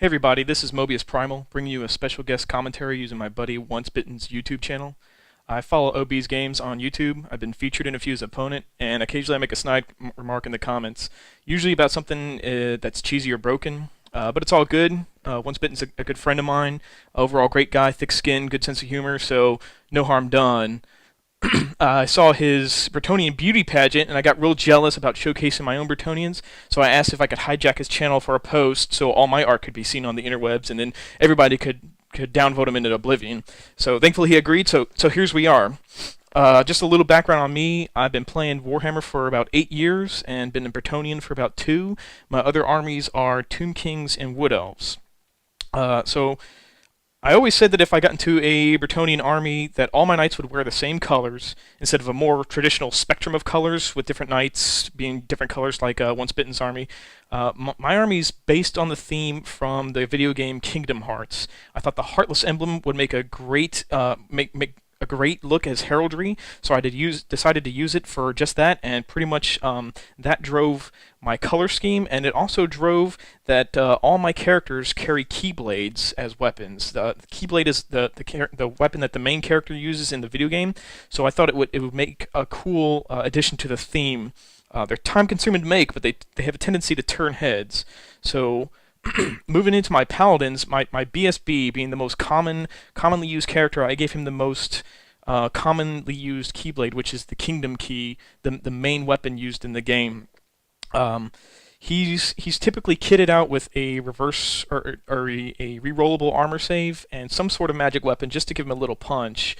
Hey everybody, this is MobiusPrimal, bringing you a special guest commentary using my buddy Once Bitten's YouTube channel. I follow OB's games on YouTube. I've been featured in a few as opponent, and occasionally I make a snide remark in the comments, usually about something that's cheesy or broken. But it's all good. Once Bitten's a good friend of mine. Overall, great guy, thick skin, good sense of humor, so no harm done. I saw his Bretonnian beauty pageant, and I got real jealous about showcasing my own Bretonnians, so I asked if I could hijack his channel for a post so all my art could be seen on the interwebs, and then everybody could downvote him into oblivion. So thankfully he agreed, so here's we are. Just a little background on me. I've been playing Warhammer for about 8 years, and been a Bretonnian for about 2. My other armies are Tomb Kings and Wood Elves. So I always said that if I got into a Bretonnian army, that all my knights would wear the same colors instead of a more traditional spectrum of colors, with different knights being different colors, like Once Bitten's army. My army's based on the theme from the video game Kingdom Hearts. I thought the Heartless emblem would make a great make a great look as heraldry, so I decided to use it for just that, and pretty much that drove my color scheme, and it also drove that all my characters carry keyblades as weapons. The keyblade is the weapon that the main character uses in the video game, so I thought it would make a cool addition to the theme. They're time-consuming to make, but they have a tendency to turn heads. So moving into my paladins, my BSB being the most commonly used character, I gave him the most commonly used keyblade, which is the Kingdom Key, the main weapon used in the game. He's typically kitted out with a reverse or a rerollable armor save and some sort of magic weapon just to give him a little punch.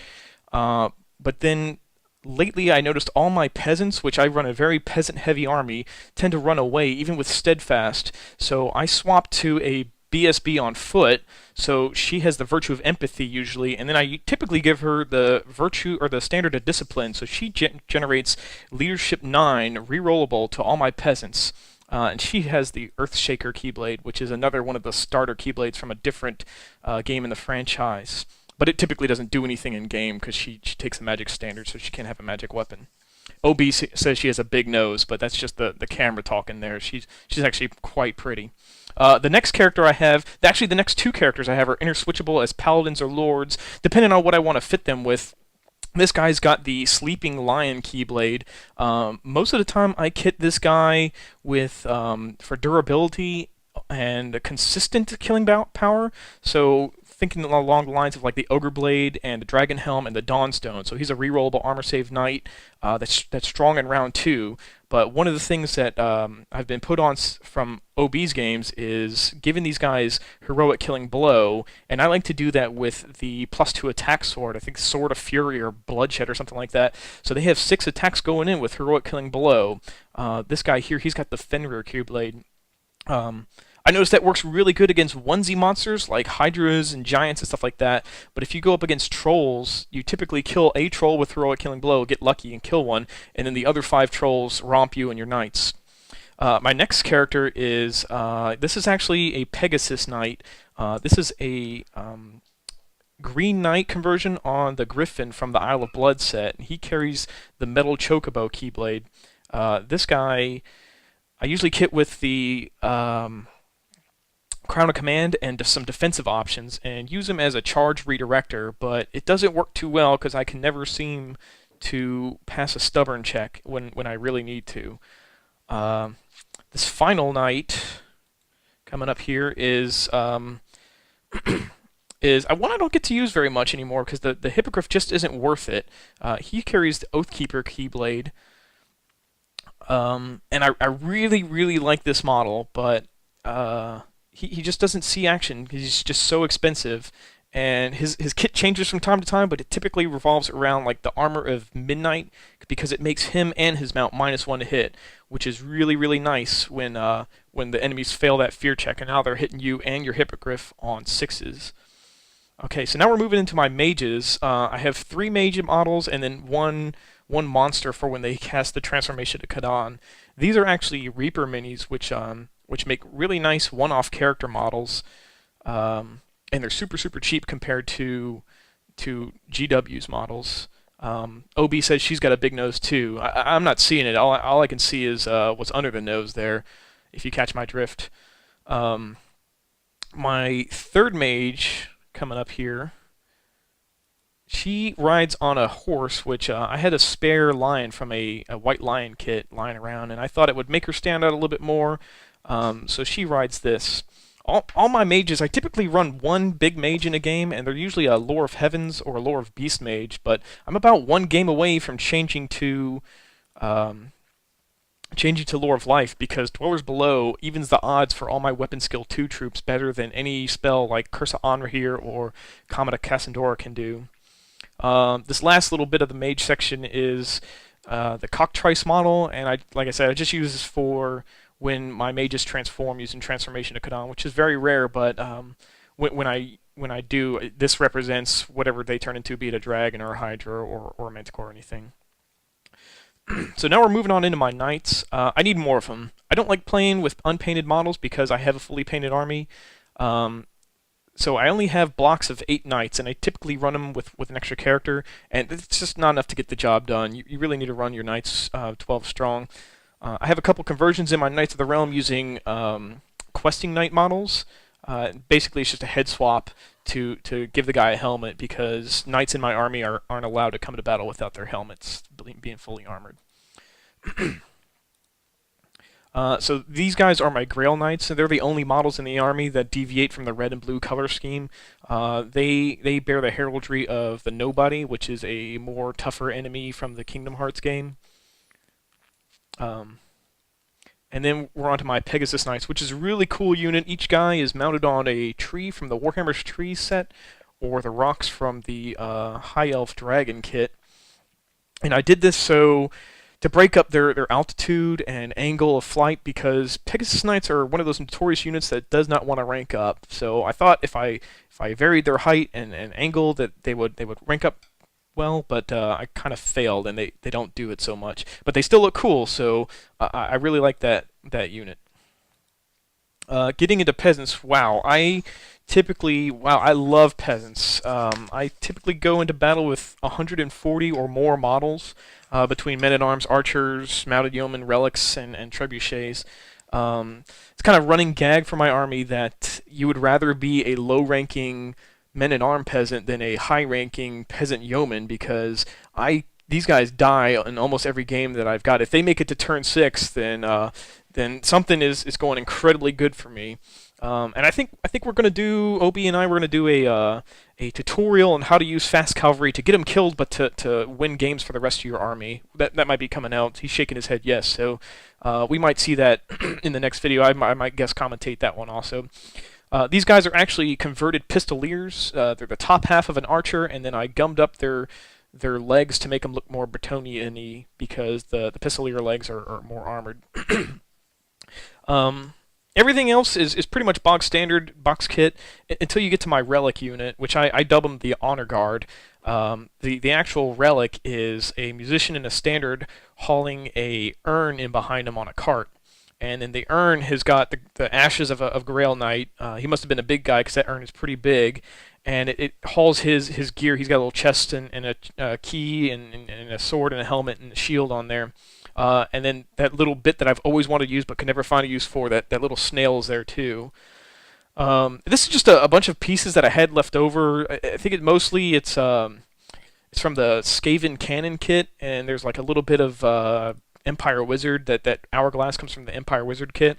But then lately I noticed all my peasants, which I run a very peasant-heavy army, tend to run away, even with steadfast. So I swapped to a BSB on foot, so she has the virtue of empathy usually, and then I typically give her the virtue or the standard of discipline, so she generates leadership 9 rerollable to all my peasants. And she has the Earthshaker Keyblade, which is another one of the starter Keyblades from a different game in the franchise. But it typically doesn't do anything in game because she takes the magic standard, so she can't have a magic weapon. OB says she has a big nose, but that's just the camera talking there. She's actually quite pretty. The next character I have, actually the next 2 characters I have are interswitchable as paladins or lords, depending on what I want to fit them with. This guy's got the Sleeping Lion Keyblade. Most of the time I kit this guy with for durability and a consistent killing power. So thinking along the lines of like the Ogre Blade and the Dragon Helm and the Dawnstone. So he's a rerollable armor save knight that's strong in round 2. But one of the things that I've been put on from OB's games is giving these guys heroic killing blow, and I like to do that with the +2 attack sword. I think Sword of Fury or Bloodshed or something like that. So they have 6 attacks going in with heroic killing blow. This guy here, he's got the Fenrir Keyblade. I noticed that works really good against onesie monsters like hydras and giants and stuff like that, but if you go up against trolls, you typically kill a troll with heroic killing blow, get lucky and kill one, and then the other 5 trolls romp you and your knights. My next character is, this is actually a Pegasus Knight. This is a Green Knight conversion on the Griffin from the Isle of Blood set. He carries the Metal Chocobo Keyblade. This guy, I usually kit with the Crown of Command and some defensive options, and use him as a charge redirector, but it doesn't work too well because I can never seem to pass a stubborn check when I really need to. This final knight coming up here is is one I don't get to use very much anymore because the Hippogriff just isn't worth it. He carries the Oathkeeper Keyblade, and I really like this model, but he just doesn't see action because he's just so expensive, and his kit changes from time to time, but it typically revolves around like the Armor of Midnight because it makes him and his mount -1 to hit, which is really nice when the enemies fail that fear check, and now they're hitting you and your Hippogriff on 6s. Okay, so now we're moving into my mages. I have 3 mage models and then one monster for when they cast the transformation to Kadan. These are actually Reaper minis, which make really nice one-off character models, and they're super cheap compared to GW's models. OB says she's got a big nose too. I'm not seeing it. All I can see is what's under the nose there, if you catch my drift. My third mage coming up here, she rides on a horse, which I had a spare lion from a white lion kit lying around, and I thought it would make her stand out a little bit more. So she rides this. All my mages, I typically run one big mage in a game, and they're usually a Lore of Heavens or a Lore of Beast mage, but I'm about one game away from um, changing to Lore of Life because Dwellers Below evens the odds for all my weapon skill 2 troops better than any spell like Curse of Anrahir or Comet of Cassandora can do. This last little bit of the mage section is the Cockatrice model, and like I said, I just use this for when my mages transform using Transformation of Kadan, which is very rare, but when I do, this represents whatever they turn into, be it a dragon or a hydra or a manticore or anything. So now we're moving on into my knights. I need more of them. I don't like playing with unpainted models because I have a fully painted army. Um, so I only have blocks of 8 knights, and I typically run them with an extra character, and it's just not enough to get the job done. You really need to run your knights 12 strong. I have a couple conversions in my Knights of the Realm using questing knight models. Basically, it's just a head swap to give the guy a helmet because knights in my army aren't allowed to come to battle without their helmets being fully armored. So these guys are my Grail Knights, and they're the only models in the army that deviate from the red and blue color scheme. They bear the heraldry of the Nobody, which is a more tougher enemy from the Kingdom Hearts game. Um, and then we're on to my Pegasus Knights, which is a really cool unit. Each guy is mounted on a tree from the Warhammer's Tree set, or the rocks from the High Elf Dragon kit. And I did this to break up their altitude and angle of flight because Pegasus Knights are one of those notorious units that does not want to rank up. So I thought if I varied their height and angle that they would rank up well, but I kind of failed and they don't do it so much. But they still look cool, so I really like that unit. Getting into peasants, I love peasants. I typically go into battle with 140 or more models between men-at-arms, archers, mounted yeomen, relics, and trebuchets. It's kind of running gag for my army that you would rather be a low-ranking men-at-arm peasant than a high-ranking peasant yeoman because these guys die in almost every game that I've got. If they make it to turn 6, then something is going incredibly good for me. And I think we're gonna do Obi and I. We're gonna do a tutorial on how to use fast cavalry to get them killed, but to win games for the rest of your army. That might be coming out. He's shaking his head yes. So we might see that in the next video. I might guest commentate that one also. These guys are actually converted pistoliers. They're the top half of an archer, and then I gummed up their legs to make them look more Bretonnian-y because the pistolier legs are more armored. Everything else is pretty much bog standard box kit until you get to my relic unit, which I dub them the Honor Guard. The actual relic is a musician in a standard hauling a urn in behind him on a cart. And then the urn has got the ashes of Grail Knight. He must have been a big guy because that urn is pretty big. And it hauls his gear. He's got a little chest and a key and a sword and a helmet and a shield on there. And then that little bit that I've always wanted to use but could never find a use for, that little snail is there too. This is just a bunch of pieces that I had left over. I think it's from the Skaven Cannon kit, and there's like a little bit of Empire Wizard. That hourglass comes from the Empire Wizard kit,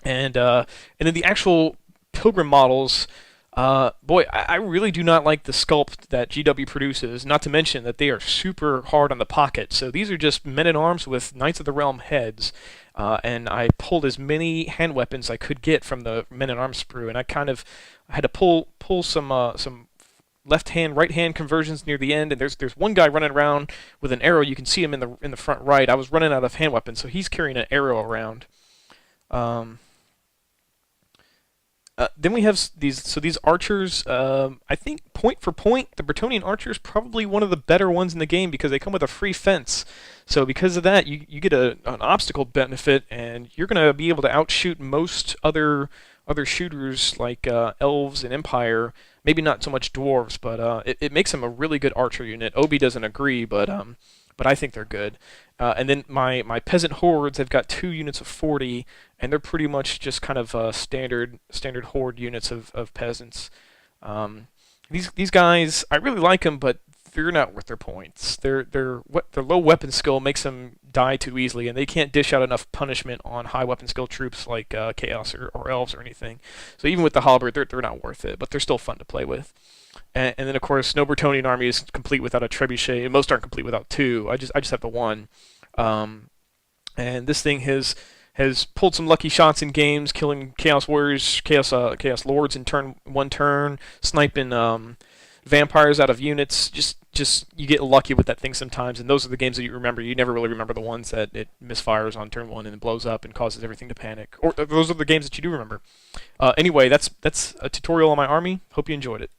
and then the actual Pilgrim models. I really do not like the sculpt that GW produces, not to mention that they are super hard on the pocket. So these are just men-at-arms with Knights of the Realm heads, and I pulled as many hand weapons I could get from the men-at-arms sprue, and I had to pull some left hand, right hand conversions near the end, and there's one guy running around with an arrow. You can see him in the front right. I was running out of hand weapons, so he's carrying an arrow around. Then we have these archers. I think point for point, the Bretonnian archer is probably one of the better ones in the game because they come with a free fence. So because of that, you get an obstacle benefit, and you're going to be able to outshoot most other shooters like elves and Empire. Maybe not so much dwarves, but it makes them a really good archer unit. Obi doesn't agree, but but I think they're good. And then my peasant hordes, they've got 2 units of 40, and they're pretty much just kind of standard horde units of peasants. Um, these guys, I really like them, but they're not worth their points. Their low weapon skill makes them die too easily, and they can't dish out enough punishment on high weapon skill troops like chaos or elves or anything. So even with the halberd, they're not worth it, but they're still fun to play with. And then of course, no Bretonnian army is complete without a trebuchet. Most aren't complete without two. I just have the one. Um, and this thing has pulled some lucky shots in games, killing Chaos Warriors, Chaos Lords in one turn, sniping vampires out of units. Just you get lucky with that thing sometimes, and those are the games that you remember. You never really remember the ones that it misfires on turn one and it blows up and causes everything to panic. Or those are the games that you do remember. Anyway, that's a tutorial on my army. Hope you enjoyed it.